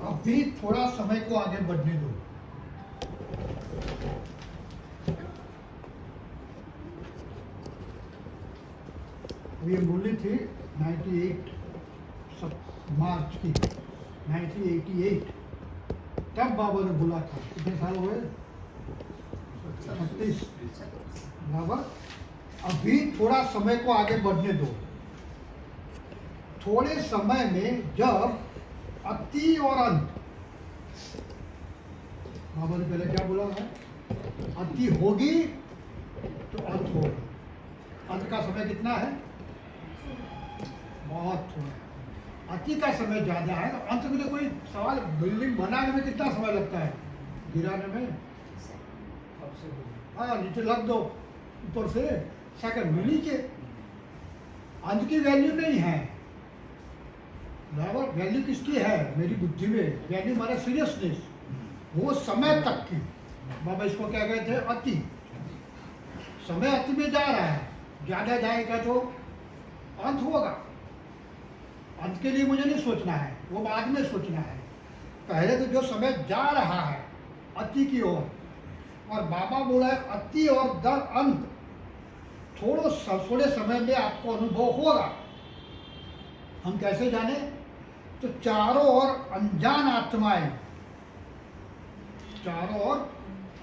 अभी थोड़ा समय को आगे बढ़ने दो। ये बोली थी 98 मार्च की 1988, तब बाबा ने बोला था। कितने साल हुए? 36। बराबर। अभी थोड़ा समय को आगे बढ़ने दो। थोड़े समय में जब अति और अंत, बाबा ने पहले क्या बोला है? अति होगी तो अंत होगा। अंत का समय कितना है? बहुत थोड़ा। अति का समय ज्यादा है। तो अंत में तो कोई सवाल, बिल्डिंग बनाने में कितना समय लगता है? गिराने में हाँ, नीचे लग दो, ऊपर से सेकंड में नीचे। अंत की वैल्यू नहीं है। बराबर। वैल्यू किसकी है? मेरी बुद्धि में। वैल्यू हमारा सीरियसनेस, वो समय तक की। बाबा इसको क्या कहते हैं? अति। समय अति में जा रहा है, ज्यादा जाएगा तो अंत होगा। अंत के लिए मुझे नहीं सोचना है, वो बाद में सोचना है। पहले तो जो समय जा रहा है अति की ओर, और बाबा बोला है अति और दर अंत थोड़े समय में आपको अनुभव होगा। हम कैसे जाने? तो चारों ओर अनजान आत्माएं, चारों ओर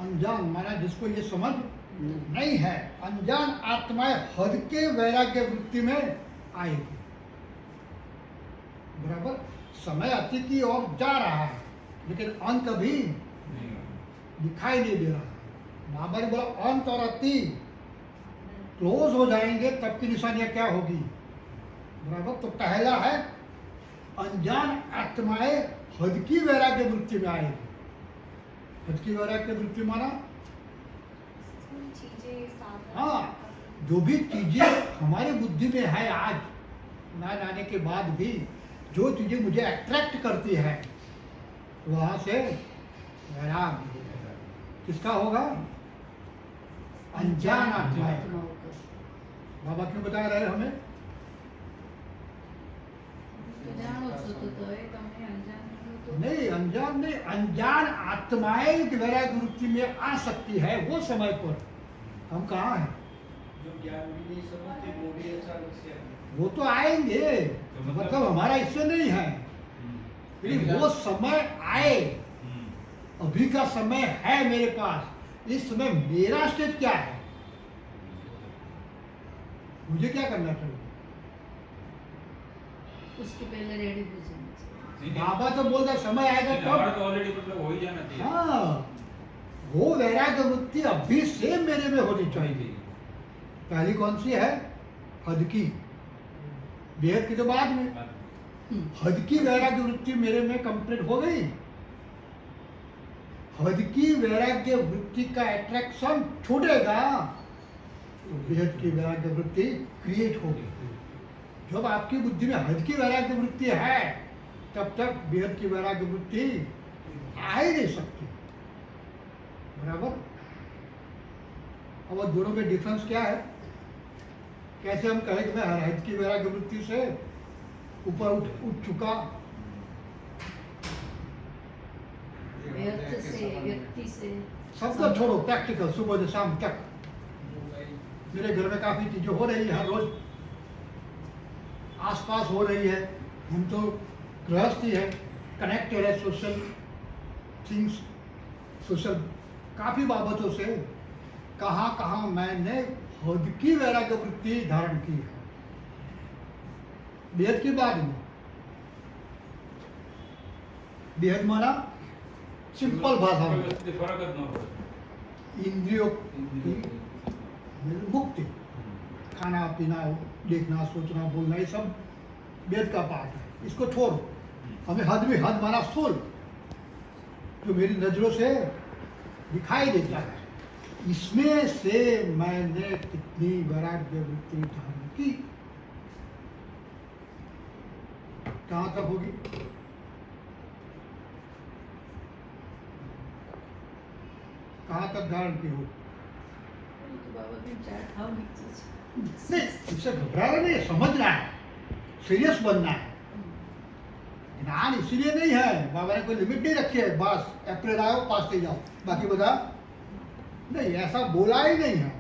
अनजान माना जिसको ये समझ नहीं है, अनजान आत्माएं हद के वैराग्य वृत्ति में आएगी। बराबर। समय अति की ओर जा रहा है, लेकिन अंत अभी दिखाई नहीं दे रहा है। बाबा ने बोला अंत और अति क्लोज हो जाएंगे तब की निशानियां क्या होगी? बराबर। तो पहला है अनजान आत्माएं हद की वैराग्य वृत्ति में आएगी। हद की वैराग्य वृत्ति माना हाँ, जो भी चीजें हमारी बुद्धि में है आज ज्ञान आने के बाद भी, जो चीजें मुझे अट्रैक्ट करती है, वहां से वैराग किसका होगा? अनजान आत्माएं। बाबा क्यों बता रहे हैं हमें? नहीं, अनजान नहीं, अनजान आत्माएं वैराग्य वृत्ति में आ सकती है वो समय पर। हम कहाँ हैं? जो ज्ञान भी नहीं समझते वो भी अचानक से वो तो आएंगे, मतलब हमारा इससे नहीं है, लेकिन वो समय आए। अभी का समय है मेरे पास। इस समय मेरा स्टेज क्या है? मुझे क्या करना चाहिए? उसके पहले रेडी हो जाना चाहिए। बाबा तो बोलता समय आएगा तब तो ऑलरेडी मतलब हो ही जाना चाहिए। हाँ, वो वैराग्य वृत्ति अभी से मेरे में होनी चाहिए। पहली कौन सी है? हद की। बेहद की तो बाद में। हद की वैराग्य वृत्ति मेरे में कंप्लीट हो गई। हद की वैराग्य वृत्ति का अट्रैक्शन छूटेगा तो बेहद की वैराग्य वृत्ति क्रिएट होगी। जब आपकी बुद्धि में हद की वैराग्य वृत्ति है, तब तक बेहद की वैराग्य वृत्ति आ ही नहीं सकती। बराबर। अब दोनों में डिफरेंस क्या है? कैसे हम कहें कि मैं हद की वैराग्य वृत्ति से ऊपर उठ चुका? व्यक्ति से सब तो छोड़ो, प्रैक्टिकल सुबह से शाम तक मेरे घर में काफी चीजें हो रही है, रोज आसपास हो रही है। हम तो गृहस्थ ही है, कनेक्टेड है सोशल थिंग्स, सोशल काफी बाबतों से। कहाँ कहाँ मैंने हद की वैराग्य वृत्ति धारण की है। बेहद की बाद में, बेहद माना सिंपल भाषा में इंद्रियों की मुक्ति। खाना पीना, देखना, सोचना, बोलना, ये सब वेद का पाठ है। इसको छोड़ो। हमें हद में, हद माना स्थूल, जो मेरी नजरों से दिखाई देता है। इसमें से मैंने कितनी वैराग्य वृत्ति धारण की? कहां तक होगी? कहां तक धारण की होगी? नहीं, इससे घबराना नहीं, समझना है, सीरियस बनना है। ज्ञान इसीलिए नहीं है, बाबा ने कोई लिमिट नहीं रखी है, बस अप्रैल आओ पास ले जाओ, बाकी बता नहीं, ऐसा बोला ही नहीं है।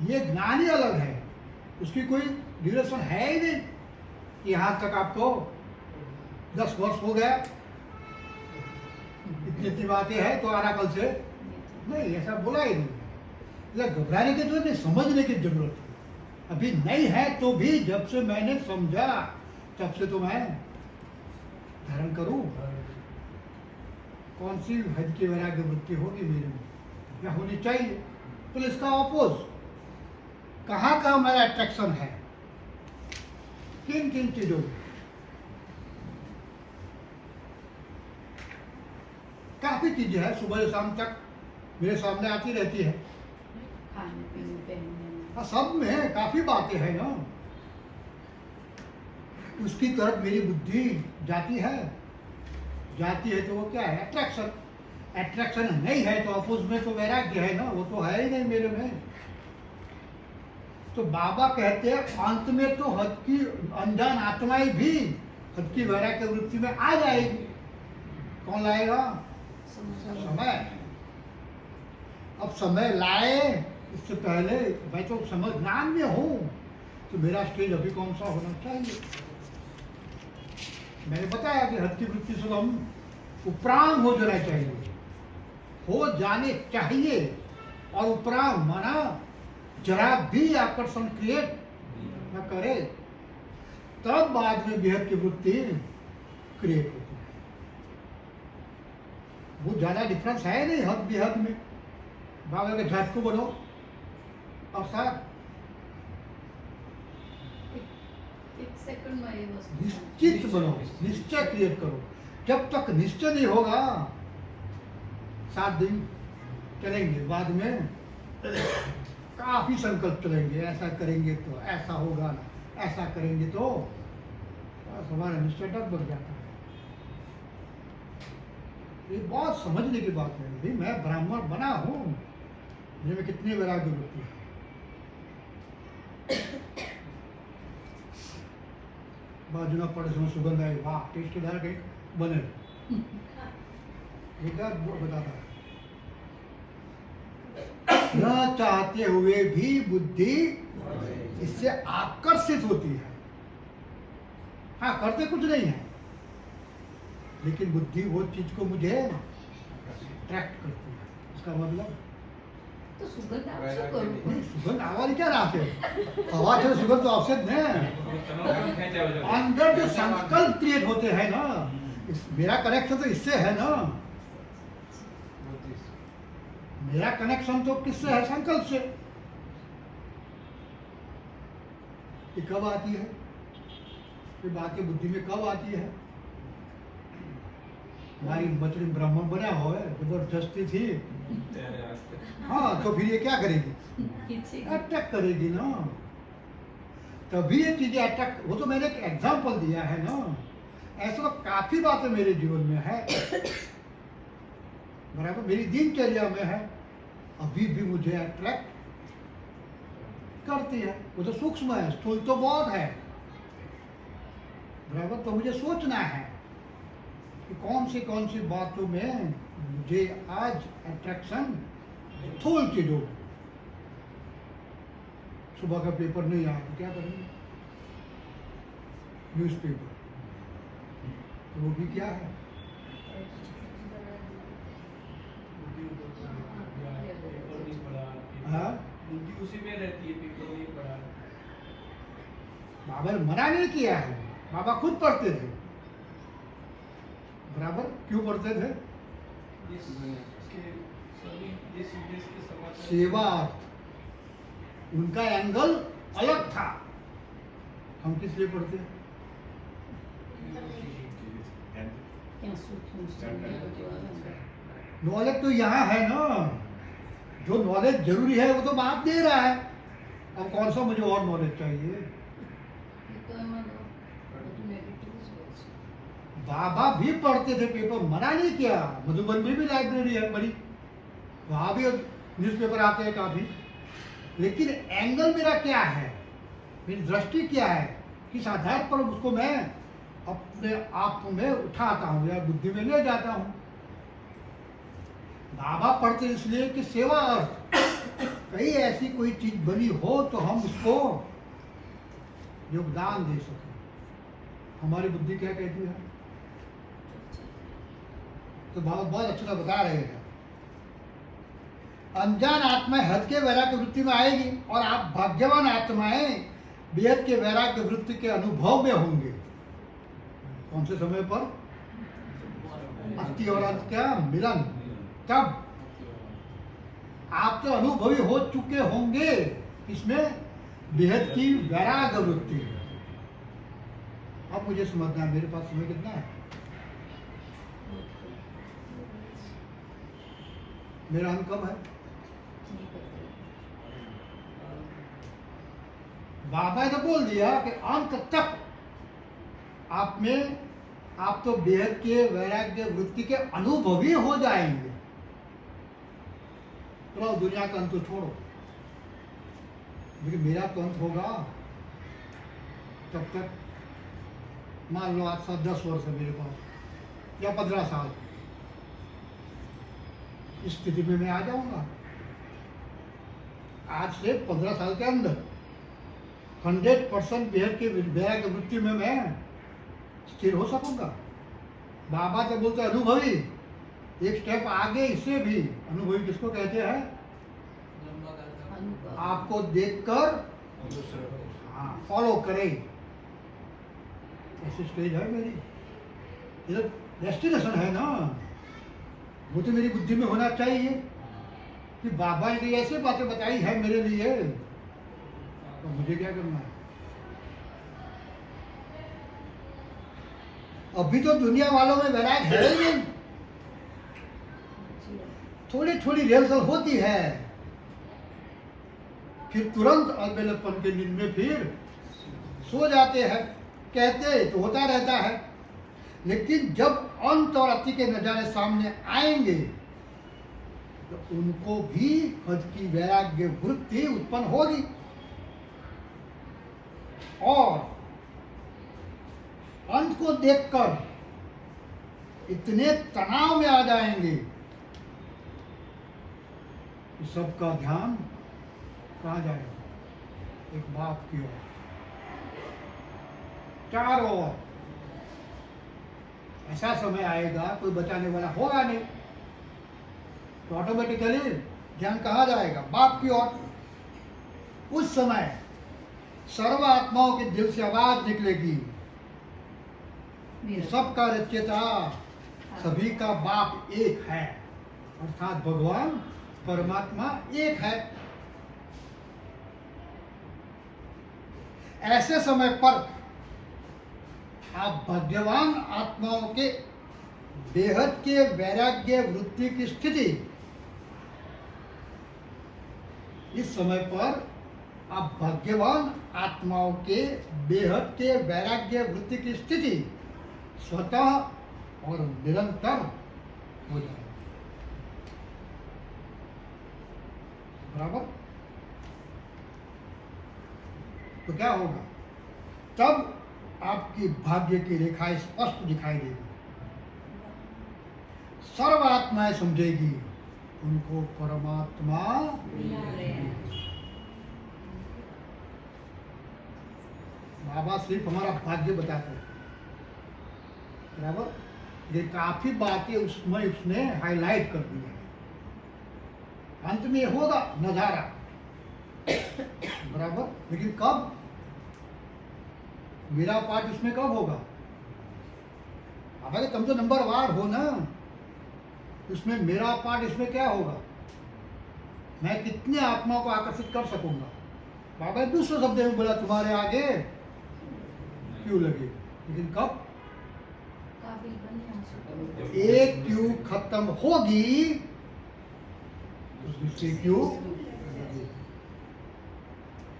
ये ज्ञान ही अलग है, उसकी कोई ड्यूरेशन है ही नहीं कि यहाँ तक आपको 10 वर्ष हो गया, इतनी बातें हैं तो आना कल से, नहीं, ऐसा बोला ही नहीं। इसलिए घबराने की जरूरत नहीं, समझने की जरूरत है। अभी नहीं है तो भी जब से मैंने समझा तब से तो मैं धारण करूं। कौन सी हद की वैराग्य वृत्ति होगी मेरे में या होनी चाहिए? तो इसका ऑपोज कहाँ का मेरा अट्रैक्शन है, किन किन चीजों में। काफी चीजें हैं, सुबह से शाम तक मेरे सामने आती रहती है। खाने पीने पहनने में। हाँ, सब में काफी बातें हैं ना, उसकी तरफ मेरी बुद्धि जाती है तो वो क्या है? अट्रैक्शन। अट्रैक्शन नहीं है तो अपोज में तो वैराग्य है ना, वो तो है ही नहीं मेरे में। तो बाबा कहते हैं अंत में तो हद की अनजान आत्माएं भी हद की वैराग्य वृत्ति में आ जाएगी। कौन लाएगा? समय। अब समय लाए, इससे पहले मैं तो समझ ज्ञान में हूं, तो मेरा स्टेज अभी कौन सा होना चाहिए? मैंने बताया कि हद की वृत्ति से हम उपराम हो जाना चाहिए, हो जाने चाहिए। और उपराम माना जरा भी आकर्षण क्रिएट न करे, तब बाद में बेहद की वृत्ति क्रिएट होती है। वो ज्यादा डिफरेंस है नहीं हद बेहद में। बाबा के झट को बनो और साथ एक सेकंड में ये वस्तु निश्चित बनो, निश्चय क्रिएट करो। जब तक निश्चय नहीं होगा, 7 दिन चलेंगे, बाद में काफी संकल्प चलेंगे, ऐसा करेंगे तो ऐसा होगा ना, ऐसा करेंगे तो बस हमारा निश्चय डग बन जाता है। ये बहुत समझने की बात है। भाई मैं ब्राह्मण बना हूं, मेरे में कितनी वैराग्य वृत्ति है। बाजू में पड़े समय सुगंध आई, वाह टेस्टदार के बने, ये क्या बताता है? न चाहते हुए भी बुद्धि इससे आकर्षित होती है। हाँ, करते कुछ नहीं है, लेकिन बुद्धि वो चीज को मुझे अट्रैक्ट करती है। इसका मतलब तो सुगंध आप શું કરું? सुगंध आवाज क्या रहा है? आवाज है सुगंध तो ऑप्शन है। अंदर जो संकल्प क्रिएट होते हैं ना, मेरा कनेक्शन तो इससे है ना। मेरा कनेक्शन तो किससे है? संकल्प से। ये कब आती है? ये बातें बुद्धि में कब आती है? हमारी बचड़ी ब्राह्मण बना हो है, जबरदस्ती थी, हाँ, तो फिर ये क्या करेगी? अटैक करेगी ना। तभी ये चीजें अटैक, वो तो मैंने एक एग्जाम्पल दिया है ना। ऐसा तो काफी बातें मेरे जीवन में है, बराबर मेरी दिनचर्या में है, अभी भी मुझे अट्रैक्ट करती है। वो तो सूक्ष्म है, स्थूल तो बहुत है, बराबर। तो मुझे सोचना है कि कौन सी बातों में मुझे आज अट्रैक्शन, स्थूल चीजों। सुबह का पेपर नहीं आया तो क्या करेंगे? न्यूज़पेपर, तो वो भी क्या है? पेपर नहीं पढ़ा, हाँ? बुद्धि उसी में रहती है, पेपर नहीं पढ़ा। बाबा ने मना नहीं किया है, बाबा खुद पढ़ते थे, बराबर। क्यों पढ़ते थे? सभी देश विदेश के समाचार, सेवा, उनका एंगल अलग था। हम किस लिए पढ़ते? ક્યાં સૂક્ષ્મ સ્થળ એ બધું આવે ને. नॉलेज तो यहाँ है ना, जो नॉलेज जरूरी है वो तो बाप दे रहा है। अब कौन सा मुझे और नॉलेज चाहिए? એ તો એમાં તો બધું નેગેટિવ જ હોય છે. बाबा भी पढ़ते थे, पेपर मना नहीं किया। मधुबन में भी लाइब्रेरी है बड़ी, वहाँ भी न्यूज़पेपर आते हैं काफी। लेकिन एंगल मेरा क्या है, मेरी दृष्टि क्या है? किस आधार पर उसको मैं अपने आप में उठाता हूँ या बुद्धि में ले जाता हूँ। बाबा पढ़ते इसलिए कि सेवा अर्थ कहीं ऐसी कोई चीज बनी हो तो हम उसको योगदान दे सकें। हमारी बुद्धि क्या कहती है? तो बाबा बहुत अच्छी तरह बता रहे हैं, अनजान आत्माएं हद के वैराग्य वृत्ति में आएगी और आप भाग्यवान आत्माएं बेहद के वैराग्य वृत्ति के अनुभव में होंगे। कौन से समय पर? अति और अंत क्या मिलन। तब आप तो अनुभवी हो चुके होंगे इसमें बेहद की वैराग्य वृत्ति। अब मुझे समझना है, मेरे पास समय कितना है? मेरा अंक कम है। बाबा ने बोल दिया कि अंत तक आप तो बेहद के वैराग्य वृत्ति के अनुभवी हो जाएंगे। तो दुनिया का अंत तो छोड़ो, लेकिन मेरा तो अंत होगा। तब तक मान लो आज 10 वर्ष है मेरे पास या 15 साल, इस स्थिति में मैं आ जाऊंगा। आज से 15 साल के अंदर 100% बेहद के वैराग्य वृत्ति में मैं स्थिर हो सकूंगा। बाबा तो बोलते हैं अनुभवी, एक स्टेप आगे इससे भी। अनुभवी किसको कहते हैं? आपको देखकर फॉलो करे, ऐसी स्टेज है मेरी। ये डेस्टिनेशन है ना, वो तो मेरी बुद्धि में होना चाहिए कि बाबा ने ऐसे बातें बताई है मेरे लिए, तो मुझे क्या करना है? अभी तो दुनिया वालों में वैराग है ही नहीं। थोड़ी थोड़ी रिहर्सल होती है, फिर तुरंत अलबेलेपन के नींद में फिर सो जाते हैं। कहते तो होता रहता है, लेकिन जब अंत और अति के नजारे सामने आएंगे तो उनको भी हद की वैराग्य वृत्ति उत्पन्न होगी और अंत को देखकर इतने तनाव में आ जाएंगे कि सबका ध्यान कहाँ जाएगा? एक बाप की ओर, चारों ओर। ऐसा समय आएगा कोई बचाने वाला होगा नहीं, तो ऑटोमेटिकली ध्यान कहाँ जाएगा? बाप की ओर। उस समय सर्व आत्माओं के दिल से आवाज निकलेगी, सबका रचयिता, सभी का बाप एक है, अर्थात भगवान परमात्मा एक है। ऐसे समय पर आप भाग्यवान आत्माओं के बेहद के वैराग्य वृत्ति की स्थिति, इस समय पर आप भाग्यवान आत्माओं के बेहद के वैराग्य वृत्ति की स्थिति स्वतः और निरंतर हो जाए। बराबर? तो क्या होगा? तब आपकी भाग्य की रेखाएं स्पष्ट दिखाई देगी। सर्व आत्माएं समझेगी उनको परमात्मा। बाबा सिर्फ हमारा भाग्य बताते हैं, बराबर? ये काफी बातें उसमें उसने हाईलाइट कर दी है। अंत में होगा नजारा, बराबर? लेकिन कब? मेरा पार्ट इसमें कब होगा? अब तुम तो नंबर वार हो ना, उसमें मेरा पार्ट इसमें क्या होगा? मैं कितने आत्माओं को आकर्षित कर सकूंगा? बाबा दूसरे शब्द में बोला, तुम्हारे आगे क्यों लगे? लेकिन कब? एक क्यों खत्म होगी तो दूसरी क्यों?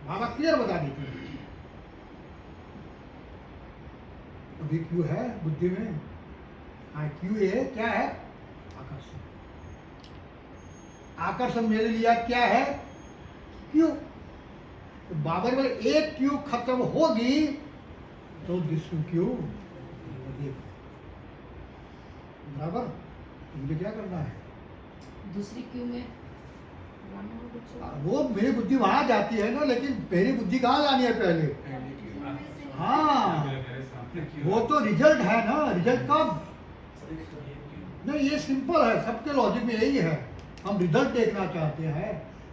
बाबा क्लियर बता देते हैं। अभी क्यों है बुद्धि में? हाँ, क्यों है? क्या है? आकर्षण। आकर्षण मेरे लिए क्या है? क्यों? तो बाबा बोले एक क्यों खत्म होगी तो दूसरी क्यों तो देखो, बराबर। तो मुझे क्या करना है? दूसरी क्यों में ब्राह्मण को छोड़ो। वो मेरी बुद्धि वहां जाती है ना, लेकिन मेरी बुद्धि कहाँ लानी है पहले? हाँ, वो तो रिजल्ट है ना। रिजल्ट कब? नहीं, ये सिंपल है, सबके लॉजिक में यही है। हम रिजल्ट देखना चाहते हैं।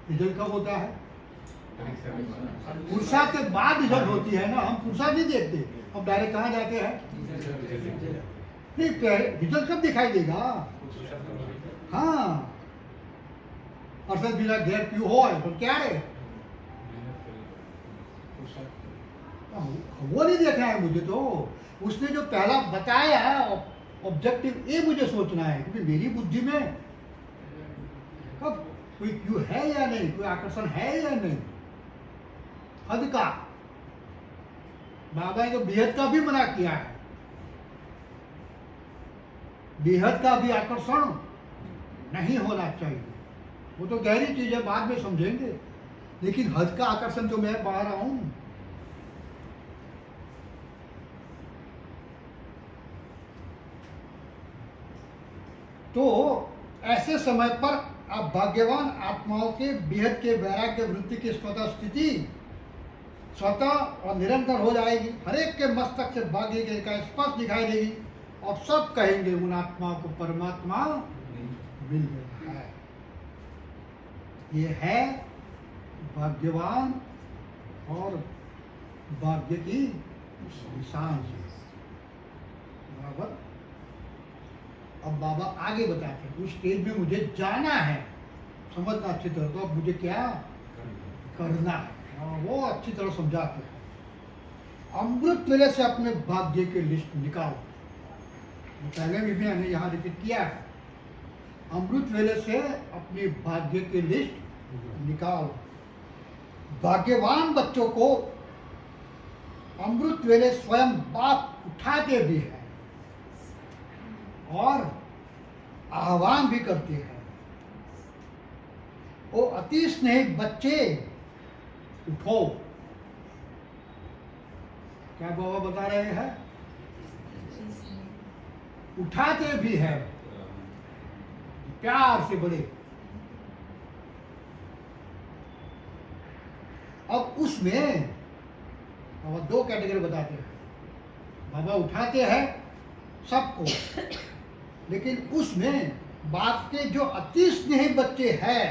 रिजल्ट कब होता है? पुरुषार्थ के बाद रिजल्ट होती है ना। हम पुरुषार्थ नहीं देखते, हम डायरेक्ट कहाँ जाते हैं? नहीं, रिजल्ट कब दिखाई देगा? हाँ, अर्थात बिना घेर क्यों हो तो क्या है? वो नहीं देखना है मुझे। तो उसने जो पहला बताया है ऑब्जेक्टिव, ये मुझे सोचना है कि मेरी बुद्धि में कब कोई क्यों है या नहीं, कोई आकर्षण है या नहीं। हद का बाबा ने तो बेहद का भी मना किया है। बेहद का भी आकर्षण नहीं होना चाहिए। वो तो गहरी चीज है, बाद में समझेंगे। लेकिन हद का आकर्षण तो मैं पा रहा हूं। तो ऐसे समय पर आप भाग्यवान आत्माओं के बेहद के वैराग्य वृत्ति की स्वतः स्थिति स्वतः और निरंतर हो जाएगी। हरेक के मस्तक से भाग्य के का स्पष्ट दिखाई देगी और सब कहेंगे उन आत्माओं को परमात्मा मिल गया है। ये है भाग्यवान और भाग्य की निशान से। बराबर। अब बाबा आगे बताते हैं, उस स्टेज में मुझे जाना है, समझना अच्छी तरह। तो अब मुझे क्या करना है, वो अच्छी तरह समझाते हैं। अमृत वेले से अपने भाग्य की लिस्ट निकालो। पहले भी मैंने यहाँ रिपीट किया है। अमृत वेले से अपने भाग्य की लिस्ट निकालो। भाग्यवान बच्चों को अमृत वेले स्वयं बाप उठाते भी है और आह्वान भी करते हैं। ओ अति स्नेही बच्चे उठो। क्या बाबा बता रहे हैं? उठाते भी है प्यार से बड़े। अब उसमें बाबा दो कैटेगरी बताते हैं। बाबा उठाते हैं सबको, लेकिन उसमें बाप के जो अति स्नेही बच्चे हैं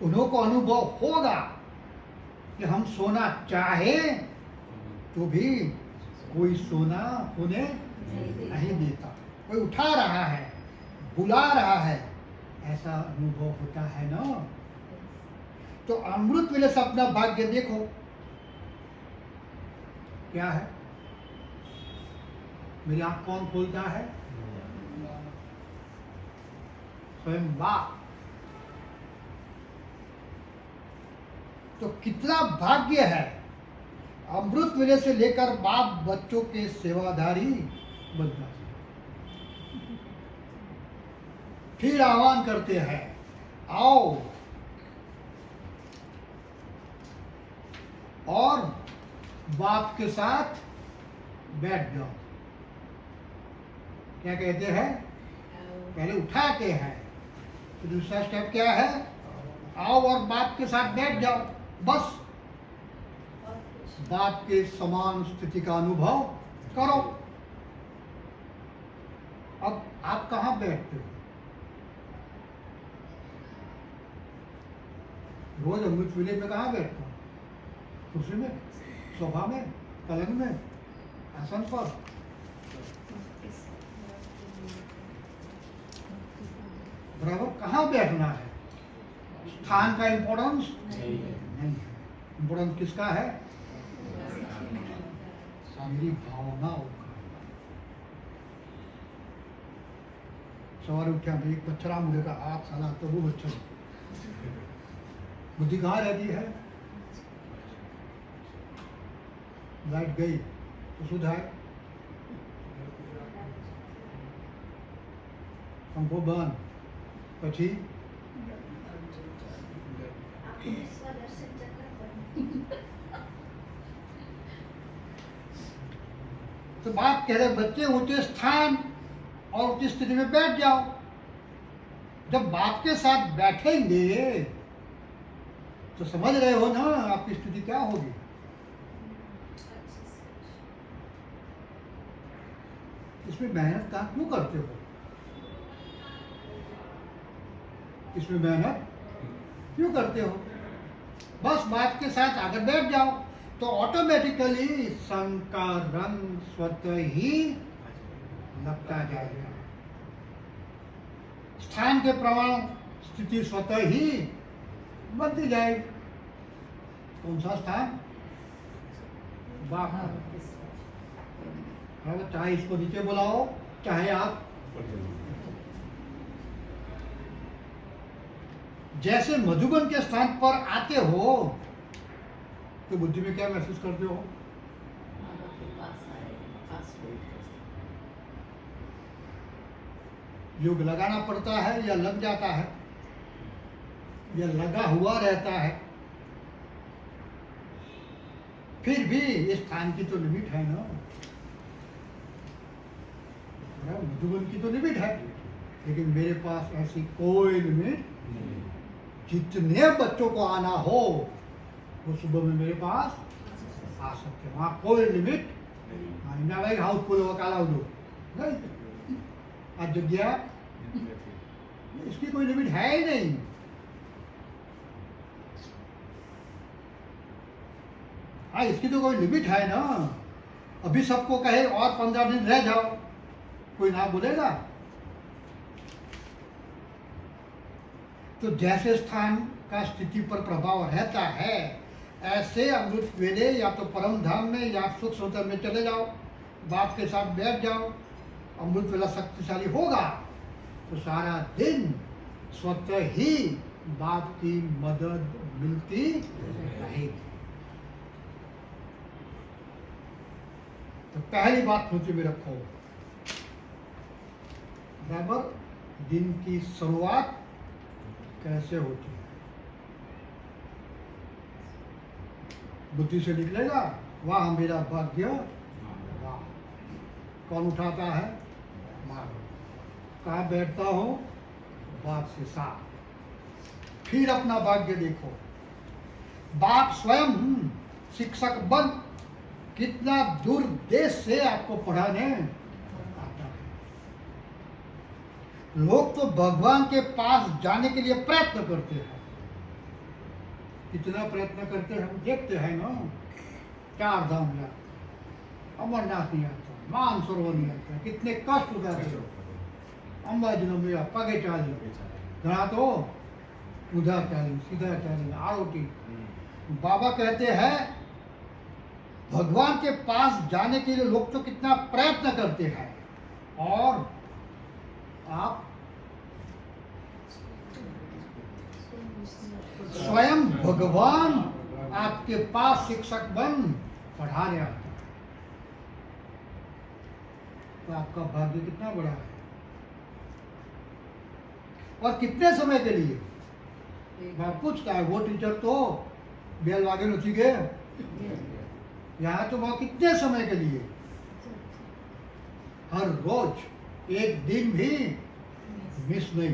उन्हों को अनुभव होगा कि हम सोना चाहे तो भी कोई सोना होने नहीं देता। कोई उठा रहा है, बुला रहा है, ऐसा अनुभव होता है ना। तो अमृत वेले से अपना भाग्य देखो क्या है। मेरी आंख कौन खोलता है? स्वयं बाप। तो कितना भाग्य है, अमृत वेले से लेकर बाप बच्चों के सेवाधारी बनना। फिर आह्वान करते हैं, आओ और बाप के साथ बैठ जाओ। क्या कहते हैं? पहले उठाते हैं, तो दूसरा स्टेप क्या है? आओ और बाप के साथ बैठ जाओ। बस बाप के समान स्थिति का अनुभव करो। अब आप कहाँ बैठते हो? रोज अमृत वेले में कहाँ बैठता हूँ? कुर्सी में, सोफा में, पलंग में, आसन पर। बराबर कहाँ बैठना है? स्थान का इम्पोर्टेंस नहीं है। इम्पोर्टेंस किसका है? मेरी भावनाओं का। सवार उठा तो एक बच्चा मुझे का आप साला तो वो बच्चा बुद्धि कहाँ रहती है? लाइट गई तो सुधार पंखो बंद પછી तो बाप कह रहे बच्चे ऊंचे स्थान और ऊंची स्थिति में बैठ जाओ। जब बाप के साथ बैठेंगे तो समझ रहे हो ना आपकी स्थिति क्या होगी। इसमें मेहनत काम क्यों करते हो? इसमें मेहनत क्यों करते हो? बस बाप के साथ आकर बैठ जाओ तो ऑटोमेटिकली संग का रंग स्वतः ही लगता जाएगा। स्थान के प्रमाण स्थिति स्वतः ही बनती जाएगी। कौन सा स्थान? बाप का। अब चाहे इसको नीचे बुलाओ चाहे आप जैसे मधुबन के स्थान पर आते हो तो बुद्धि में क्या महसूस करते हो? माँ बाप के पास आए, पास हो। योग लगाना पड़ता है या लग जाता है या लगा हुआ रहता है? फिर भी इस स्थान की तो लिमिट है ना। मधुबन की तो लिमिट है, लेकिन मेरे पास ऐसी कोई लिमिट नहीं। जितने बच्चों को आना हो वो सुबह में मेरे पास आ सकते हैं, वहां कोई लिमिट नहीं। ना भाई हाउसफुल हो काला हो नहीं, आज जगह इसकी कोई लिमिट है ही नहीं। हाँ, इसकी तो कोई लिमिट है ना। अभी सबको कहे और 15 दिन रह जाओ, कोई ना बोलेगा? तो जैसे स्थान का स्थिति पर प्रभाव रहता है, ऐसे अमृत वेले या तो परम धाम में या सुख सोतर में चले जाओ, बाप के साथ बैठ जाओ। अमृत वेला शक्तिशाली होगा तो सारा दिन स्वतः ही बाप की मदद मिलती रहेगी। तो पहली बात सोचे में रखो, बराबर दिन की शुरुआत कैसे होती है? बुद्धि से निकलेगा, वाह मेरा भाग्य, वाह। कौन उठाता है? माँ। कहाँ बैठता हो? बाप से साथ। फिर अपना भाग्य देखो, बाप स्वयं शिक्षक बन कितना दूर देश से आपको पढ़ाने आता है। लोग तो भगवान के पास जाने के लिए प्रयत्न करते हैं। कितना प्रयत्न करते हैं हम देखते हैं ना। 4 धाम में आता, अमरनाथ नहीं आता, मानसरोवर नहीं आता, कितने कष्ट उठाते हो। अंबाजी में पगे चाली, घना तो उधर चाली, सीधा चाली, आरोटी। बाबा कहते हैं भगवान के पास जाने के लिए लोग तो कितना प्रयत्न करते हैं, और आप स्वयं भगवान आपके पास शिक्षक बन पढ़ाने आता है। तो आपका भाग्य कितना बड़ा है। और कितने समय के लिए? मैं पूछता है वो टीचर तो बेल वागे नथी गए, यहाँ तो वह कितने समय के लिए? हर रोज, एक दिन भी मिस नहीं।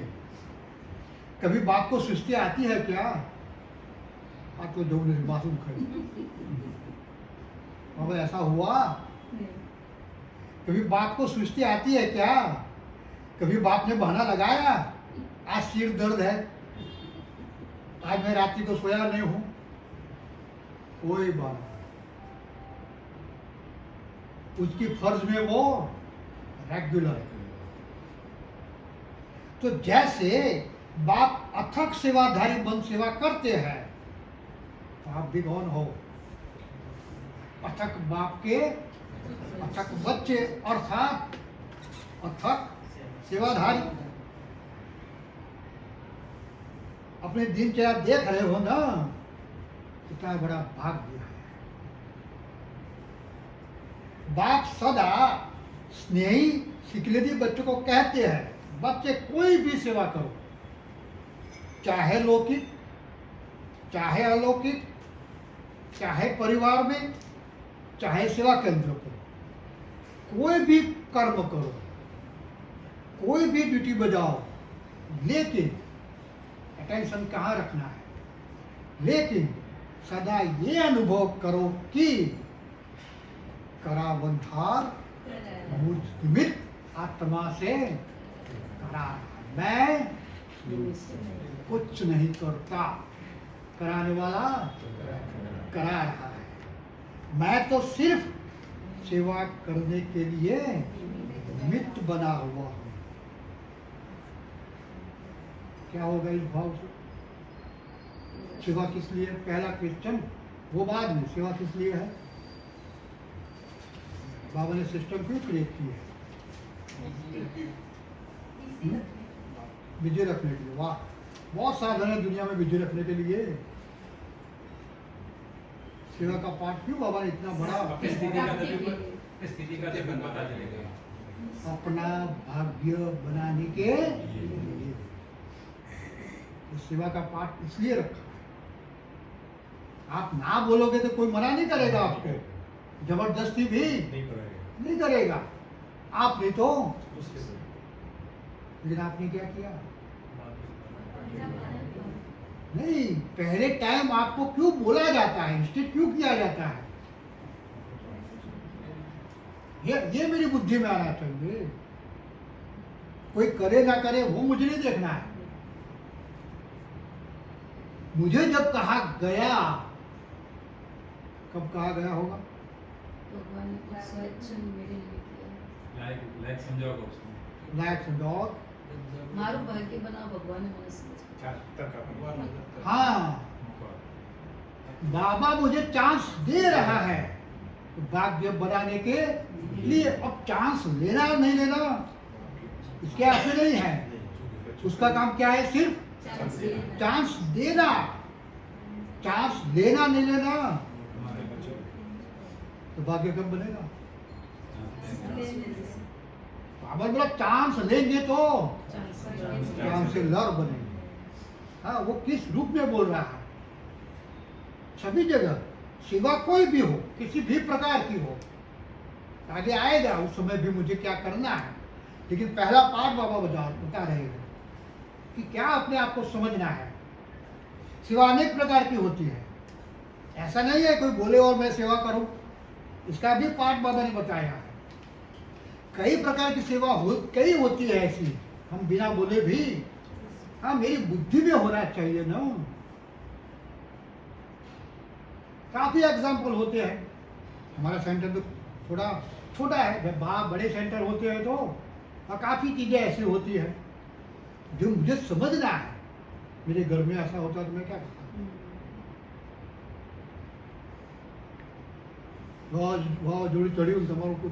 कभी बाप को सृष्टि आती है क्या? आप तो जो मासूम खड़े, अब ऐसा हुआ? कभी बाप को सृष्टि आती है क्या? कभी बाप ने बहाना लगाया, आज सिर दर्द है, आज मैं रात्रि को सोया नहीं हूं? कोई बात नहीं। उसकी फर्ज में वो रेगुलर है। तो जैसे बाप अथक सेवाधारी बन सेवा करते हैं, तो आप भी कौन हो? अथक बाप के अथक बच्चे, अर्थात अथक सेवाधारी। अपने दिनचर्या देख रहे हो ना, कितना बड़ा भाग्य है। बाप सदा स्नेही सिकलेदी बच्चों को कहते हैं, बच्चे कोई भी सेवा करो, चाहे लौकिक चाहे अलौकिक, चाहे परिवार में चाहे सेवा केंद्र पर, कोई भी कर्म करो, कोई भी ड्यूटी बजाओ, लेकिन अटेंशन कहाँ रखना है, लेकिन सदा ये अनुभव करो कि कराबंधार मुझ निमित्त आत्मा से करा, मैं कुछ नहीं करता, कराने वाला करा रहा है। मैं तो सिर्फ सेवा करने के लिए निमित्त बना हुआ हूँ। क्या होगा इस भाव से? सेवा किस लिए? पहला क्वेश्चन, वो बाद में, सेवा किस लिए है? बाबा ने सिस्टम क्यों क्रिएट की है? बिजी रखने के लिए। वाह, बहुत साधन है दुनिया में बिजी रखने के लिए। सेवा का पाठ क्यों बाबा ने इतना बड़ा? स्थिति का देखो पता चलेगा। अपना भाग्य बनाने के लिए इस सेवा का पाठ इसलिए रखा। आप ना बोलोगे तो कोई मना नहीं करेगा आपको, जबरदस्ती भी नहीं करेगा। आप नहीं तो, लेकिन आपने क्या किया? नहीं, पहले टाइम आपको क्यों बोला जाता है, इंस्टेट क्यों किया जाता है? ये मेरी बुद्धि में आना चाहिए। कोई करे ना करे वो मुझे नहीं देखना है। मुझे जब कहा गया, कब कहा गया होगा? भगवान ने कुछ सिलेक्शन मेरे लिए किया। लायक समझाओगे उसको। लायक समझाओ। मारू भाग्य बना भगवान ने મને समझ। हाँ, बाबा मुझे चांस दे रहा है तो भाग्य बनाने के लिए। अब चांस लेना और नहीं लेना इसके हाथ में नहीं है। उसका काम क्या है? सिर्फ चांस देना। चांस लेना नहीं लेना तो भाग्य कब बनेगा? बाबा बोला चांस लेंगे तो चांसेलर बनेंगे। हाँ, वो किस रूप में बोल रहा है? सभी जगह सेवा कोई भी हो, किसी भी प्रकार की हो, आगे आएगा उस समय भी मुझे क्या करना है। लेकिन पहला पाठ बाबा बता रहे हैं कि क्या अपने आप को समझना है। सेवा अनेक प्रकार की होती है, ऐसा नहीं है कोई बोले और मैं सेवा करूं। इसका भी पाठ बाबा ने बताया है। कई प्रकार की सेवा कई होती है ऐसी, हम बिना बोले भी। हाँ, मेरी बुद्धि में होना चाहिए ना। काफी एग्जाम्पल होते हैं। हमारा सेंटर तो थोड़ा छोटा है, जब बड़े सेंटर होते हैं तो काफी चीजें ऐसी होती है जो मुझे समझना है। मेरे घर में ऐसा होता तो मैं क्या करता? જોડી ચડ્યું તમારું કોઈ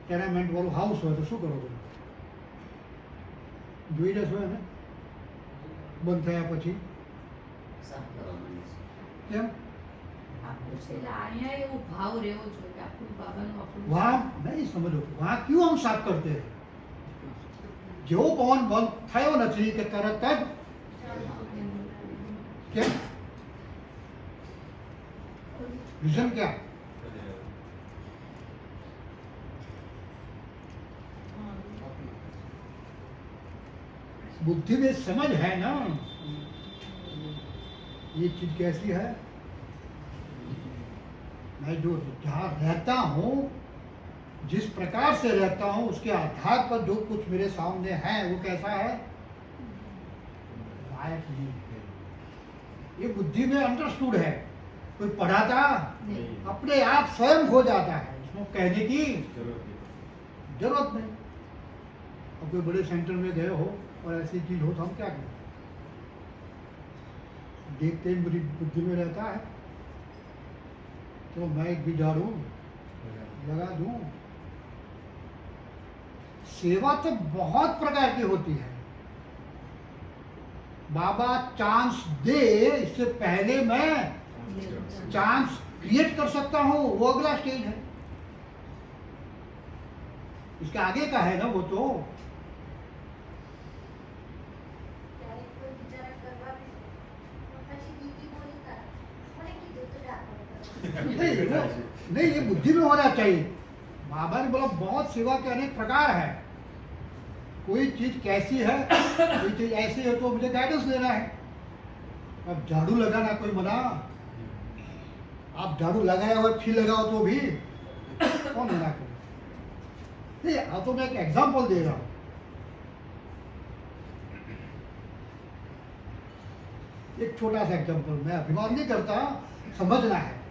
ટેનામેન્ટ વાળું હાઉસ હોય તો શું કરો તમે? જોઈ જશો એને બંધ થયા પછી? સાફ કરવાનું છે. કેમ? આપણું છે એટલે અહીંયા એવો ભાવ રહેવો જોઈએ કે આપણું બાબાનું આપણું वहाँ नहीं समझो, वहाँ क्यों हम साफ करते हैं? जो पवन बंद थयो નથી કે તરત જ કેમ? रीजन क्या? बुद्धि में समझ है ना। ये चीज कैसी है? मैं जो जहाँ रहता हूँ, जिस प्रकार से रहता हूँ, उसके आधार पर जो कुछ मेरे सामने है वो कैसा है? लायक नहीं है। ये बुद्धि में अंडरस्टूड है। कोई पढ़ाता नहीं। अपने आप स्वयं हो जाता है, उसको कहने की जरूरत नहीं। अब कोई बड़े सेंटर में गए हो और ऐसी चीज हो तो हम क्या करें? देखते ही मेरी बुद्धि में रहता है तो मैं एक भी झाड़ू लगा दूं। सेवा तो बहुत प्रकार की होती है। बाबा चांस दे, इससे पहले मैं चांस क्रिएट कर सकता हूं, वो अगला स्टेज है। इसके आगे का है ना वो तो। नहीं, ये बुद्धि में होना चाहिए। बाबा ने बोला बहुत सेवा के अनेक प्रकार है, कोई चीज कैसी है, कोई चीज ऐसी है तो मुझे गाइडेंस देना है। अब झाड़ू लगाना कोई मना, आप झाड़ू लगाए हुए फिर लगाओ तो भी कौन मना करे? नहीं, अब तो मैं एक एग्जांपल दे रहा हूं। एक छोटा सा एग्जांपल, मैं अभिमान नहीं करता, समझना है।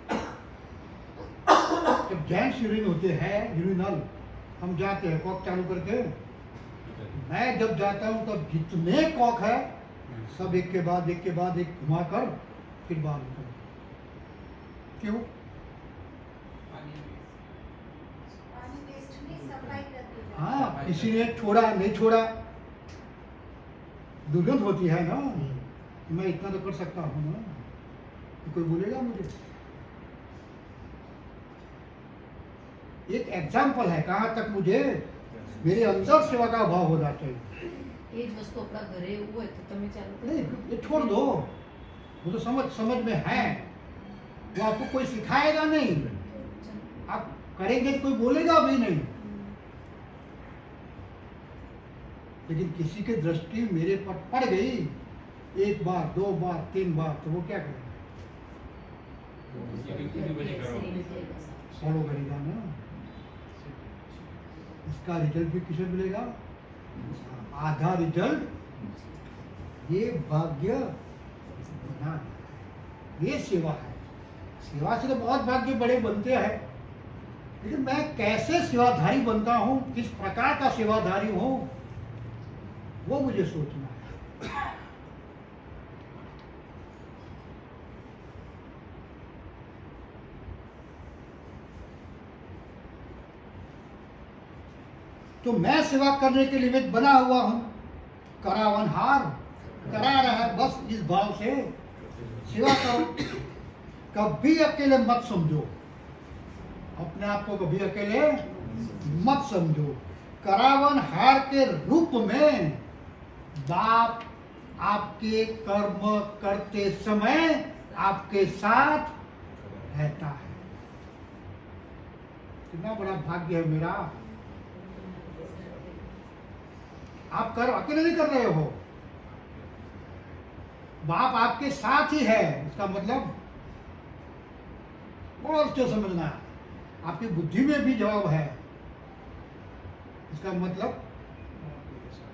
जब जेंट्स यूरिन होते हैं, यूरिनल, हम जाते हैं कॉक चालू करके, मैं जब जाता हूं तब जितने कॉक है सब एक के बाद एक घुमाकर फिर बाहर निकल। क्यों? पानी वेस्ट नहीं, सफाई करके जाते हैं। हाँ, किसी ने छोड़ा नहीं छोड़ा, दुर्गंध होती है ना, मैं इतना तो कर सकता हूँ ना, तो कोई बोलेगा मुझे? एक एग्जाम्पल है कहाँ तक मुझे मेरे अंदर सेवा का भाव होना चाहिए। એ જ વસ્તુ આપણા ઘરે એવું હોય તો તમે ચાલુ કરો. नहीं, ये छोड़ दो, वो तो समझ में है, वो आपको कोई सिखाएगा नहीं, आप करेंगे तो कोई बोलेगा भी नहीं। लेकिन किसी की दृष्टि मेरे पर पड़ गई, एक बार, दो बार, तीन बार, तो वो क्या करेगा? फॉलो करेगा ना। इसका रिजल्ट भी किसे मिलेगा? आधा रिजल्ट ये भाग्य बना, ये सेवा है। सेवा से तो बहुत भाग्य बड़े बनते हैं, लेकिन मैं कैसे सेवाधारी बनता हूँ, किस प्रकार का सेवाधारी हूँ, वो मुझे सोचना है। तो मैं सेवा करने के लिए बना हुआ हूं, करावनहार करा रहा है, बस इस भाव से सेवा करो। कभी अकेले मत समझो, अपने आप को कभी अकेले मत समझो। करावनहार के रूप में बाप आपके कर्म करते समय आपके साथ रहता है। कितना बड़ा भाग्य है मेरा। आप कर अकेले नहीं कर रहे हो, बाप आपके साथ ही है। इसका मतलब और क्या समझना, आपकी बुद्धि में भी जवाब है। इसका मतलब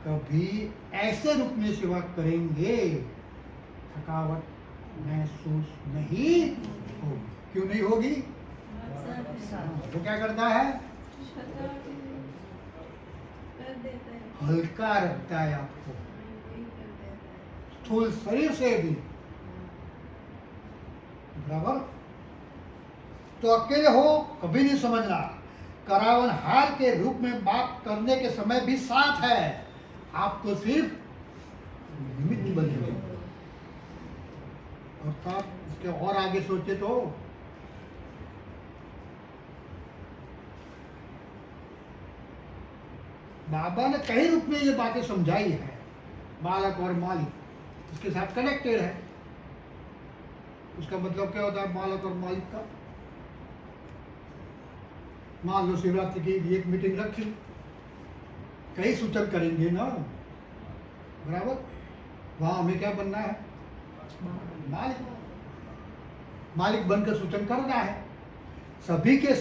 कभी ऐसे रूप में सेवा करेंगे थकावट महसूस नहीं होगी। क्यों नहीं होगी? वो क्या करता है? कर देता है, हल्का रखता है आपको, वही कर देता है। स्थूल शरीर से भी। बराबर? तो अकेले हो कभी नहीं समझना। करावनहार के रूप में बात करने के समय भी साथ है, आपको सिर्फ निमित्त बने। अर्थात इसके और आगे सोचे तो बाबा ने कई रूप में ये बातें समझाई है। बालक और मालिक इसके साथ कनेक्टेड है। उसका मतलब क्या होता है बालक और मालिक का? मान लो शिवरात्रि की एक मीटिंग रखी, कई सूचन करेंगे ना, बराबर? वहां हमें क्या बनना है? मालिक। मालिक बनकर सूचन करना है। सभी के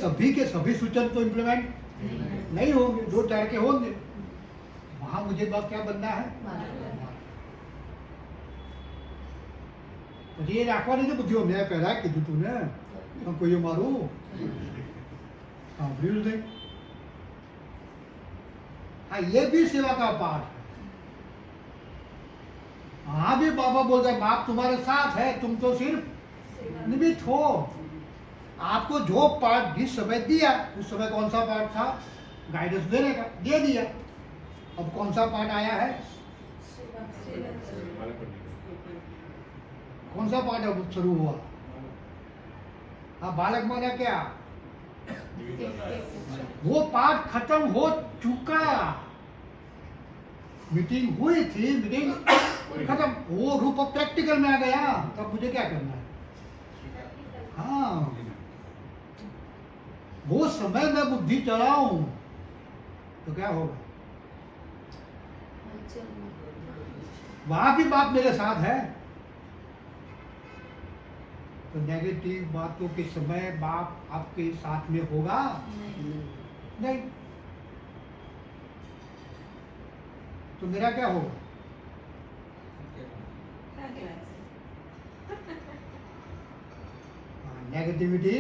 सभी सूचन तो इम्प्लीमेंट नहीं होंगे, दो चार के होंगे। वहां मुझे बात क्या बनना है? तो ये રાખવાની છે બુદ્ધિઓ મેં પહેલા કીધું તું ને, હું કોઈ મારું સાંભળ્યું જ नहीं। हाँ, ये भी सेवा का पाठ है। हाँ भी बाबा बोलते हैं बाप तुम्हारे साथ है, तुम तो सिर्फ निमित्त हो। आपको जो पाठ जिस समय दिया, उस समय कौन सा पाठ था? गाइडेंस देने का, दे दिया। अब कौन सा पाठ आया है? कौन सा पाठ अब शुरू हुआ? हाँ, बालक माना क्या? वो पाठ खत्म हो चुका। मीटिंग हुई थी, मीटिंग खत्म, वो रूप अब प्रैक्टिकल में आ गया। तब मुझे क्या करना है? हाँ, वो समय में बुद्धि चलाऊं तो क्या होगा? वहां भी बाप मेरे साथ है। तो नेगेटिव बातों के समय बाप आपके साथ में होगा नहीं। तो मेरा क्या होगा? नेगेटिविटी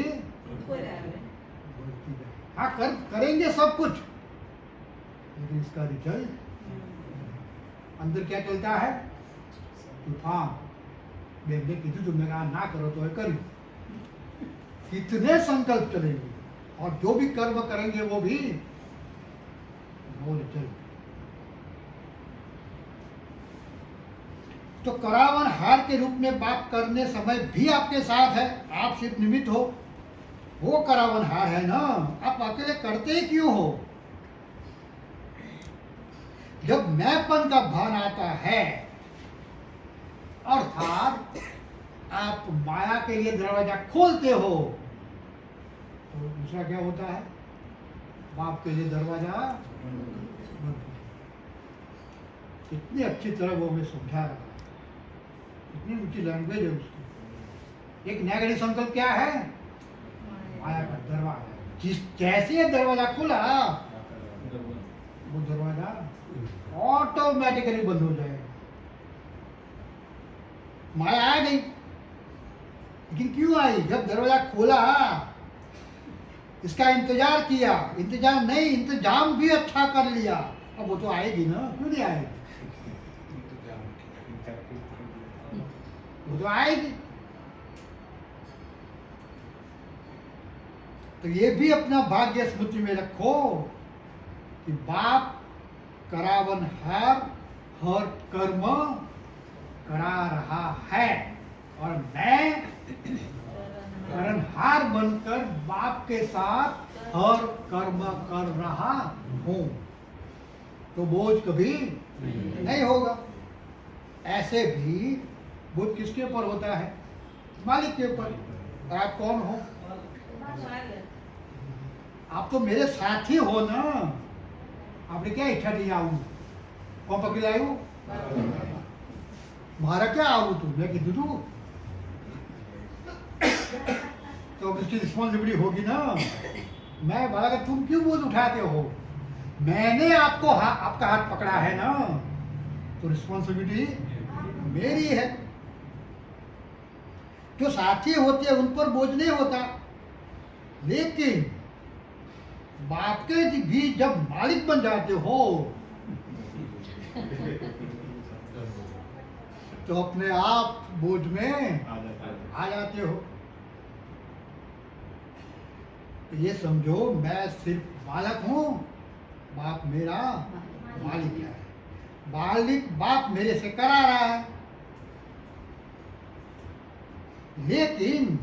बढ़ती जाए। हाँ करेंगे सब कुछ, लेकिन इसका रिजल्ट अंदर क्या चलता है? तूफान। मैंने किसी तुमने कहा ना करो तो करी। कितने संकल्प चलेंगे और जो भी कर्म करेंगे वो भी वो रिजल्ट। तो करावन हार के रूप में बाप करने समय भी आपके साथ है, आप सिर्फ निमित्त हो। वो करावन हार है ना, आप अकेले करते ही क्यों हो? जब मैंपन का भान आता है अर्थात आप माया के लिए दरवाजा खोलते हो, तो दूसरा क्या होता है? बाप के लिए दरवाजा बंद हो। इतनी अच्छी तरह वो हमें समझा रहा है, इतनी ऊंची लैंग्वेज है उसकी। एक नेगेटिव संकल्प क्या है? माया का दरवाजा। जिस जैसे ये दरवाजा खुला वो दरवाजा ऑटोमेटिकली बंद हो जाएगा। माया आ गई, लेकिन क्यों आई? जब दरवाजा खोला इसका इंतजार किया, इंतजार नहीं इंतजाम भी अच्छा कर लिया। अब वो तो आएगी ना, क्यों नहीं आएगी? वो तो आएगी। तो ये भी अपना भाग्य स्मृति में रखो कि बाप करावन हार हर कर्म करा रहा है और मैं करणहार बनकर बाप के साथ हर कर्म कर रहा हूं। तो बोझ कभी नहीं होगा। ऐसे भी बोझ किसके ऊपर होता है? मालिक के ऊपर। आप कौन हो? आप तो मेरे साथी हो ना। आपने क्या इच्छा दी आऊं? कौन पकड़ायू? मारा क्या आऊ तू? मैं कि तू तो उसकी रिस्पॉन्सिबिलिटी होगी ना। मैं बोला कि तुम क्यों बोझ उठाते हो? मैंने आपको आपका हाथ पकड़ा है ना, तो रिस्पॉन्सिबिलिटी मेरी है। जो साथी होते हैं उन पर बोझ नहीं होता, लेकिन बाप के भी जब मालिक बन जाते हो तो अपने आप बोझ में आ जाते हो। तो ये समझो मैं सिर्फ बालक हूं, बाप मेरा मालिक है। मालिक बाप मेरे से करा रहा है, लेकिन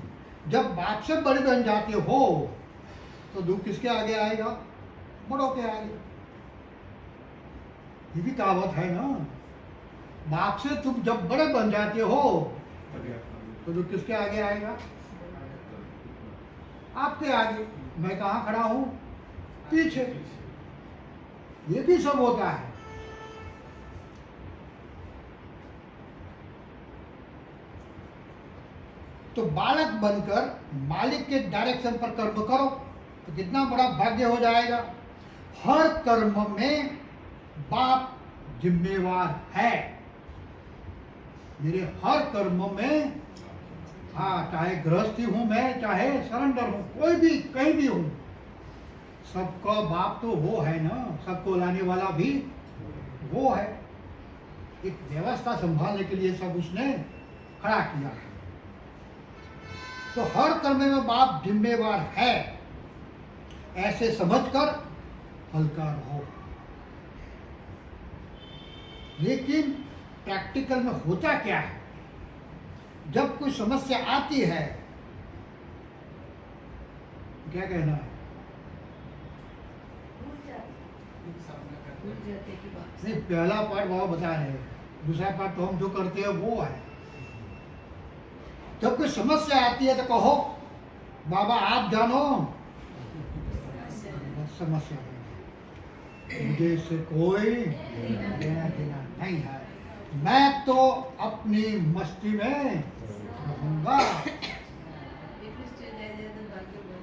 जब बाप से बड़े बन जाते हो तो दुख किसके आगे आएगा? बड़ों के आगे। ये भी कहावत है ना। बाप से तुम जब बड़े बन जाते हो तो दुख किसके आगे आएगा? आपके आगे। मैं कहाँ खड़ा हूं? पीछे। ये भी सब होता है। तो बालक बनकर मालिक के डायरेक्शन पर कर्म करो तो कितना बड़ा भाग्य हो जाएगा। हर कर्म में बाप जिम्मेवार है। मेरे हर कर्म में, हाँ, चाहे गृहस्थी हूं मैं, चाहे सरेंडर हूं, कोई भी कहीं भी हूं, सबका बाप तो वो है ना। सबको लाने वाला भी वो है। एक व्यवस्था संभालने के लिए सब उसने खड़ा किया है। तो हर कर्म में बाप जिम्मेवार है, ऐसे समझकर हल्का रहो। लेकिन प्रैक्टिकल में होता क्या है? जब कोई समस्या आती है, क्या कहना है? नहीं, पहला पार्ट बाबा बता रहे हैं, दूसरा पार्ट तो हम जो करते हैं वो है। जब कोई समस्या आती है तो कहो बाबा आप जानो, समस्या नहीं। मुझे इससे कोई लेना देना नहीं है। मैं तो अपनी मस्ती में रहूंगा। એટલું જ જાય જાય તો ભાગ્ય બને.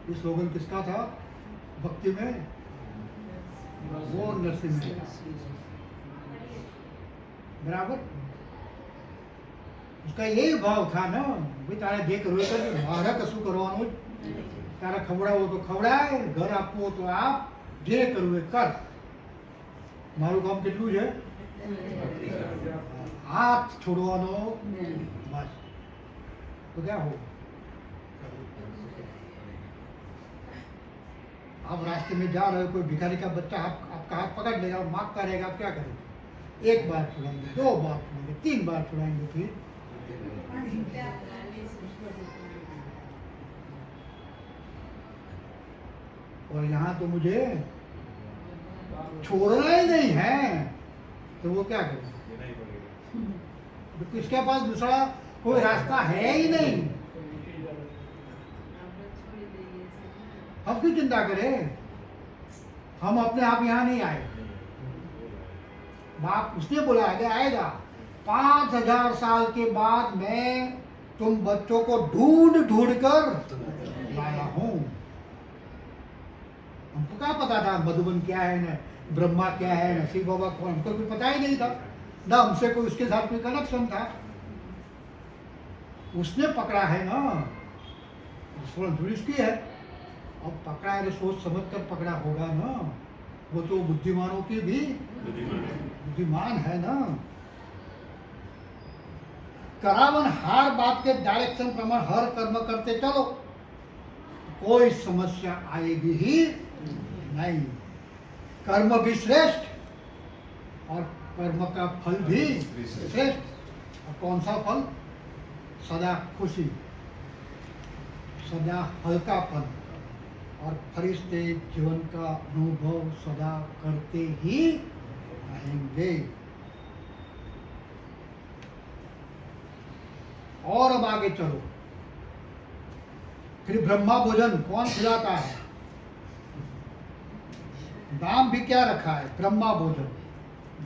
ये स्लोगन किसका था भक्ति में? वो नरसिंह जी का। बराबर उसका यही भाव था ना भाई तारे देख रोए कर मारा कશું કરવાનું તારા ખવડાવો તો ખવડાય ઘર આપવો તો આપ જે કરવું એ કર મારું કામ કેટલું છે હાથ છોડવાનો બસ तो क्या हो आप रास्ते में जा रहे हो कोई भिखारी का बच्चा आपका हाथ पकड़ लेगा और मांगता रहेगा आप क्या करेंगे? एक बार छुड़ाएंगे, 2 बार छुड़ाएंगे, 3 बार छुड़ाएंगे, फिर और यहाँ तो मुझे छोड़ना ही नहीं है तो वो क्या करें? देना ही पड़ेगा। तो किसके पास दूसरा कोई रास्ता है ही नहीं। આપણે છોડી દઈએ છીએ. हम क्यों चिंता करें? हम अपने आप यहाँ नहीं आए। बाप उसने बुलाया गया आएगा 5000 साल के बाद मैं तुम बच्चों को ढूंढ ढूंढ कर लाया हूँ। हमको क्या पता था मधुबन क्या है न ब्रह्मा क्या है न शिव बाबा कौन, हमको कुछ पता ही नहीं था ना हमसे कोई उसके साथ कोई कनेक्शन था। उसने पकड़ा है ना थोड़ी उसकी है। अब पकड़ा है तो सोच समझ कर पकड़ा होगा ना। वो तो बुद्धिमानों की भी बुद्धिमान है ना। करावन हर बात के डायरेक्शन प्रमाण हर कर्म करते चलो कोई समस्या आएगी ही नहीं। कर्म भी श्रेष्ठ और कर्म का फल भी श्रेष्ठ। और कौन सा फल? सदा खुशी, सदा हल्कापन और फरिश्ते जीवन का अनुभव सदा करते ही रहेंगे। और अब आगे चलो। फिर ब्रह्मा भोजन कौन खिलाता है? नाम भी क्या रखा है? ब्रह्मा भोजन।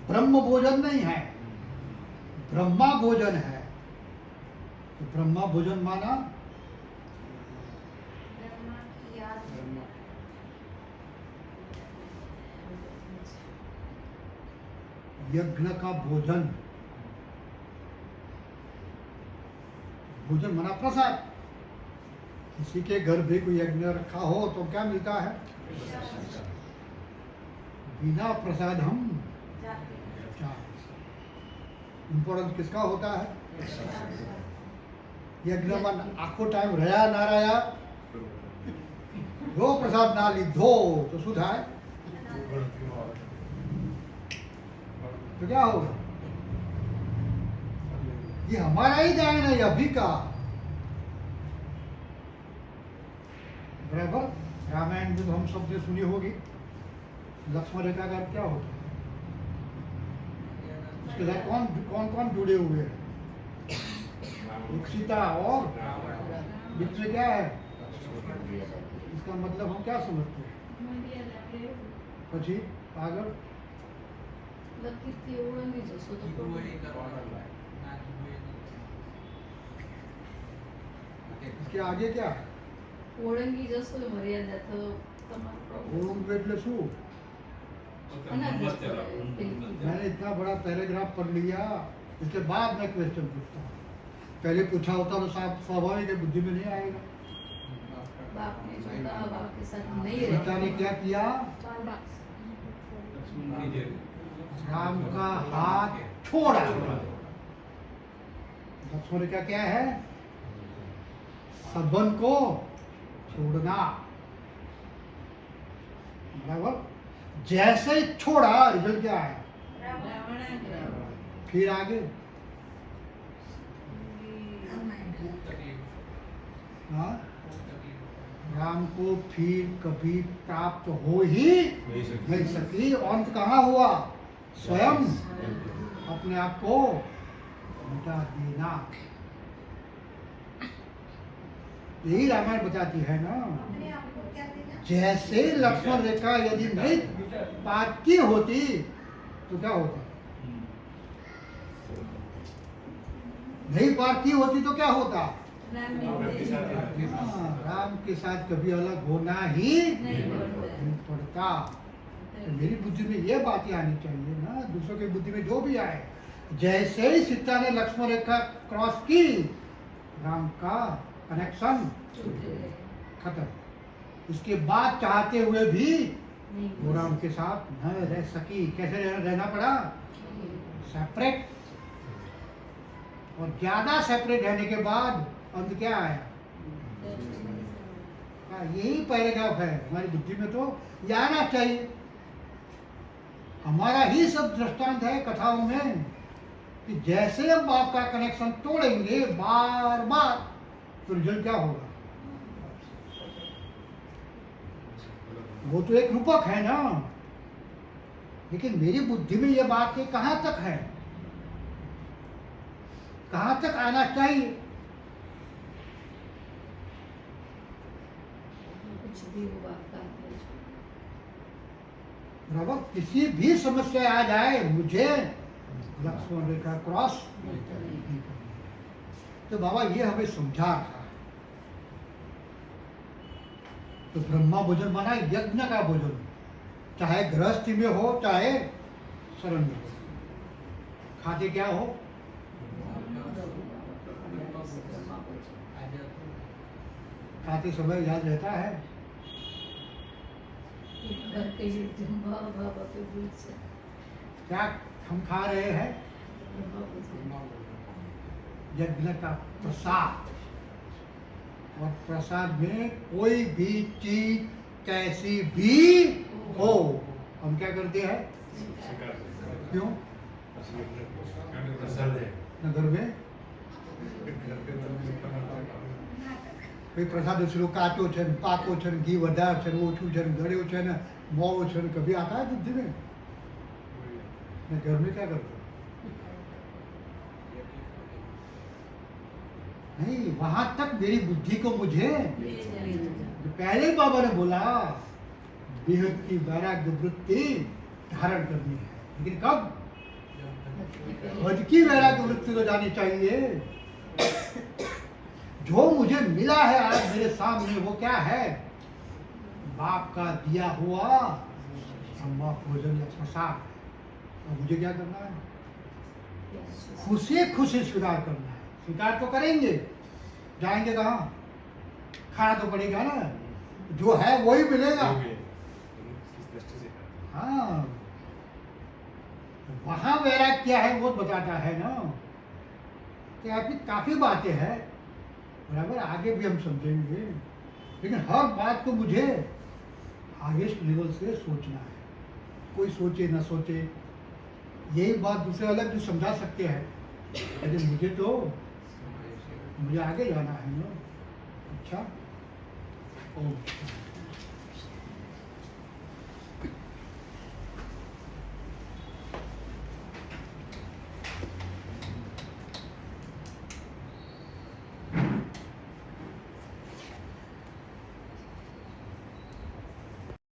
ब्रह्म भोजन नहीं है, ब्रह्मा भोजन है। तो ब्रह्मा भोजन माना ब्रह्मा की याद यज्ञ का भोजन। भोजन मना प्रसाद। किसी के घर भी कोई यज्ञ रखा हो तो क्या मिलता है? बिना प्रसाद हम इम्पोर्टेंस किसका होता है? यज्ञ में आखो टाइम रहा ना रहा जो प्रसाद ना लीधो तो शुद्ध है तो क्या होगा? ये हमारा ही जाए ना, ये अभी का। बराबर रामायण में तो हम सब ने सुनी होगी। लक्ष्मण रेखा का क्या होता है? उसके साथ कौन कौन कौन जुड़े हुए हैं? एक सीता और बीच में क्या है? इसका मतलब हम क्या समझते हैं? પછી આગળ લકીરથી ઓળંગી જશો તો इसके आगे क्या? ઓળંગી જશો એ મર્યાદા તો તમારો ओम એટલે શું? मैंने इतना बड़ा पैराग्राफ पढ़ लिया, इसके बाद मैं क्वेश्चन पूछता हूँ। पहले पूछा होता तो साहब स्वाभाविक है, बुद्धि में नहीं आएगा। બાપ ને જોતા બાપ કે સાથ નહીં सीता ने રહેતા. क्या किया? राम का हाथ छोड़ा। लक्ष्मण का क्या है? सबन को छोड़ना। बराबर जैसे ही छोड़ा रिजल्ट क्या है? फिर आगे हाँ राम को फिर कभी प्राप्त हो ही नहीं सकी। अंत कहाँ हुआ? स्वयं अपने आप को मिटा देना। यही रामायण बताती है ना। अपने आप को क्या देना? जैसे लक्ष्मण रेखा यदि नहीं पाती होती तो क्या होता, नहीं पाती होती तो क्या होता। राम ने हाँ, राम के साथ कभी अलग होना ही नहीं बोलता। नहीं पड़ता। तो मेरी बुद्धि में ये बातें आनी चाहिए ना, दूसरों की बुद्धि में जो भी आए। जैसे ही सीता ने लक्ष्मण रेखा क्रॉस की, राम का कनेक्शन खत्म। इसके बाद चाहते हुए भी वो राम के साथ न रह सकी। कैसे रहना पड़ा, सेपरेट। और ज्यादा सेपरेट रहने के बाद अंत क्या आया, यही पैराग्राफ है हमारी बुद्धि में, तो ये आना चाहिए। हमारा ही सब दृष्टांत है कथाओं में कि जैसे हम बाप का कनेक्शन तोड़ेंगे बार बार, तो रिजल्ट क्या होगा। वो तो एक रूपक है ना, लेकिन मेरी बुद्धि में ये बात कहाँ तक है, कहाँ तक आना चाहिए। कुछ भी हुआ आपका बराबर किसी भी समस्या आ जाए, मुझे लक्ष्मण रेखा क्रॉस नहीं करनी। तो बाबा ये हमें समझा था। तो ब्रह्मा भोजन माना यज्ञ का भोजन, चाहे गृहस्थी में हो चाहे शरण में हो। खाते क्या हो, खाते समय याद रहता है घर के बाबा के बीच से क्या हम खा रहे हैं, यज्ञ का प्रसाद। और प्रसाद में कोई भी चीज कैसी भी हो, हम क्या करते हैं, क्यों नगर में कोई प्रसाद दूसरो काचो छे, पाको छे, घी વધારે છે, ઓછું છે, ગળ્યું છે ને મોવું છે, कभी आता है बुद्धि में। मैं घर में क्या करता हूँ, नहीं वहां तक मेरी बुद्धि को मुझे पहले ही बाबा ने बोला बेहद की वैराग्य वृत्ति धारण करनी है, लेकिन कब, हद की वैराग्य वृत्ति तो जानी चाहिए। जो मुझे मिला है आज मेरे सामने वो क्या है, बाप का दिया हुआ अमृत भोजन या प्रसाद। और मुझे क्या करना है, खुशी खुशी स्वीकार करना है। स्वीकार तो करेंगे, जाएंगे कहाँ, खाना तो पड़ेगा ना, जो है वही मिलेगा। हाँ, वहां वैराग क्या है वो बताता है ना। कि आपकी काफी बातें हैं, बराबर, आगे भी हम समझेंगे, लेकिन हर बात को मुझे हाईएस्ट लेवल से सोचना है। कोई सोचे ना सोचे, यही बात दूसरे अलग भी समझा सकते हैं, लेकिन मुझे आगे जाना है ना। अच्छा, ओम